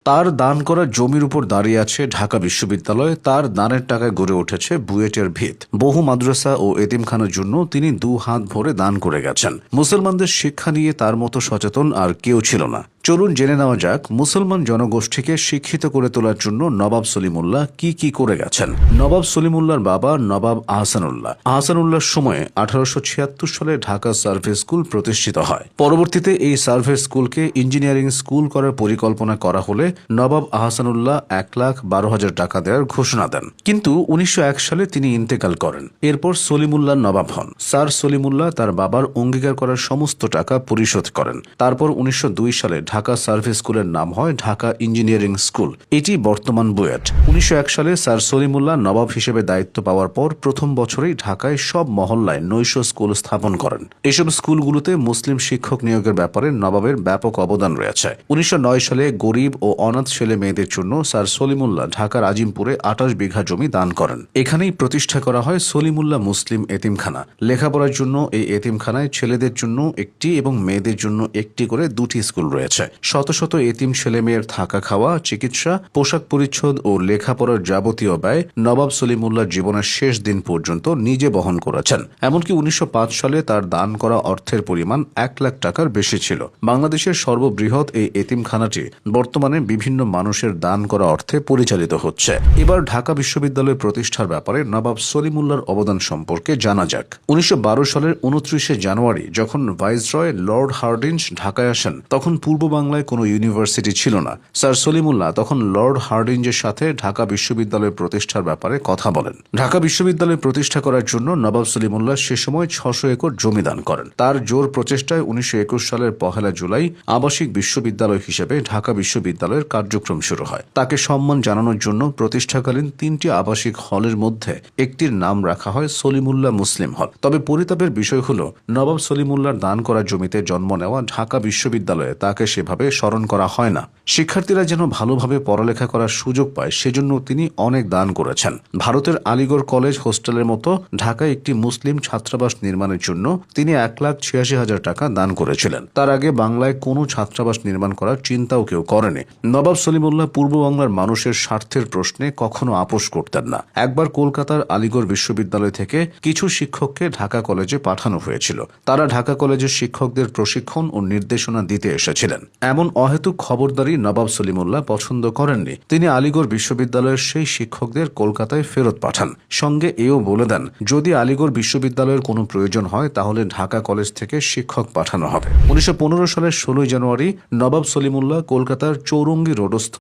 তার দান করা জমির উপর দাঁড়িয়ে আছে ঢাকা বিশ্ববিদ্যালয়। তার দানের টাকায় গড়ে উঠেছে বুয়েটের ভিত। বহু মাদ্রাসা ও এতিমখানার জন্য তিনি 2 হাত ভরে দান করে গেছেন। মুসলমানদের শিক্ষা নিয়ে তার মতো সচেতন আর কেউ ছিল না। চলুন জেনে নেওয়া যাক মুসলমান জনগোষ্ঠীকে শিক্ষিত করে তোলার জন্য নবাব সলিমুল্লাহ কি করে গেছেন। নবাব সলিমুল্লাহর বাবা নবাব আহসানুল্লাহ। আহসানুল্লাহর সময়ে 1876 সালে ঢাকা সার্ভিস স্কুল প্রতিষ্ঠিত হয়। পরবর্তীতে এই সার্ভিস স্কুলকে ইঞ্জিনিয়ারিং স্কুল করার পরিকল্পনা করা হলে নবাব আহসানুল্লাহ 1,12,000 টাকা দেওয়ার ঘোষণা দেন। কিন্তু 1901 সালে তিনি ইন্তেকাল করেন। এরপর সলিমুল্লাহ নবাব হন। স্যার সলিমুল্লাহ তার বাবার অঙ্গীকার করার সমস্ত টাকা পরিশোধ করেন। তারপর 1902 সালে ঢাকা সার্ভিস স্কুলের নাম হয় ঢাকা ইঞ্জিনিয়ারিং স্কুল। এটি বর্তমান বুয়েট। 1901 সালে স্যার সলিমুল্লাহ নবাব হিসেবে দায়িত্ব পাওয়ার পর প্রথম বছরেই ঢাকায় সব মহল্লায় নৈশ স্কুল স্থাপন করেন। এসব স্কুলগুলোতে মুসলিম শিক্ষক নিয়োগের ব্যাপারে নবাবের ব্যাপক অবদান রয়েছে। 1909 সালে গরিব ও অনাথ ছেলে মেয়েদের জন্য স্যার সলিমুল্লাহ ঢাকার আজিমপুরে 28 বিঘা জমি দান করেন। এখানেই প্রতিষ্ঠা করা হয় সলিমুল্লাহ মুসলিম এতিমখানা। লেখাপড়ার জন্য এই এতিমখানায় ছেলেদের জন্য একটি এবং মেয়েদের জন্য একটি করে 2টি স্কুল রয়েছে। শত শত এতিম ছেলে মেয়ের থাকা খাওয়া, চিকিৎসা, পোশাক পরিচ্ছদ ও লেখাপড়ার যাবতীয় ব্যয় নবাব সলিমুল্লাহর জীবনের শেষ দিন পর্যন্ত নিজে বহন করেছেন। এমনকি 1905 সালে তার দান করা অর্থের পরিমাণ 1 লাখ টাকার বেশি ছিল। বাংলাদেশের সর্ববৃহৎ এই এতিমখানাটি বর্তমানে বিভিন্ন মানুষের দান করা অর্থে পরিচালিত হচ্ছে। এবার ঢাকা বিশ্ববিদ্যালয় প্রতিষ্ঠার ব্যাপারে নবাব সলিমুল্লাহর অবদান সম্পর্কে জানা যাক। 1912 সালের 29শে জানুয়ারি যখন ভাইসরয় লর্ড হার্ডিঞ্জ ঢাকায় আসেন, তখন পূর্ব বাংলায় কোনো ইউনিভার্সিটি ছিল না। স্যার সলিমুল্লাহ তখন লর্ড হার্ডিঞ্জের সাথে ঢাকা বিশ্ববিদ্যালয় প্রতিষ্ঠার ব্যাপারে কথা বলেন। ঢাকা বিশ্ববিদ্যালয় প্রতিষ্ঠা করার জন্য নবাব সলিমুল্লাহ সে সময় 600 একর জমি দান করেন। তার জোর প্রচেষ্টায় 1921 সালের 1 জুলাই আবাসিক বিশ্ববিদ্যালয় হিসেবে ঢাকা বিশ্ববিদ্যালয়ের কার্যক্রম শুরু হয়। তাকে সম্মান জানানোর জন্য প্রতিষ্ঠাকালীন 3টি আবাসিক হলের মধ্যে একটির নাম রাখা হয় সলিমুল্লাহ মুসলিম হল। তবে পরিতাপের বিষয় হল নবাব সলিমুল্লাহর দান করা জমিতে জন্ম নেওয়া ঢাকা বিশ্ববিদ্যালয়ে তাকে সেভাবে স্মরণ করা হয় না। শিক্ষার্থীরা যেন ভালোভাবে পড়ালেখা করার সুযোগ পায় সেজন্য তিনি অনেক দান করেছেন। ভারতের আলিগড় কলেজ হোস্টেলের মতো ঢাকায় একটি মুসলিম ছাত্রাবাস নির্মাণের জন্য তিনি 1,86,000 টাকা দান করেছিলেন। তার আগে বাংলায় কোনো ছাত্রাবাস নির্মাণ করার চিন্তাও কেউ করেনি। নবাব সলিমুল্লাহ পূর্ব বাংলার মানুষের স্বার্থের প্রশ্নে কখনো আপোষ করতেন না। একবার কলকাতার আলিগড় বিশ্ববিদ্যালয় থেকে কিছু শিক্ষককে ঢাকা কলেজে পাঠানো হয়েছিল। তারা ঢাকা কলেজের শিক্ষকদের প্রশিক্ষণ ও নির্দেশনা দিতে এসেছিলেন। এমন অহেতুক খবরদারি নবাব সলিমুল্লাহ পছন্দ করেননি। তিনি আলিগড় বিশ্ববিদ্যালয়ের সেই শিক্ষকদের কলকাতায় ফেরত পাঠান। সঙ্গে এও বলে দেন, যদি আলিগড় বিশ্ববিদ্যালয়ের কোনো প্রয়োজন হয় তাহলে ঢাকা কলেজ থেকে শিক্ষক পাঠানো হবে। 1915 সালের 16 জানুয়ারি নবাব সলিমুল্লাহ কলকাতার চৌরঙ্গী রোডস্থ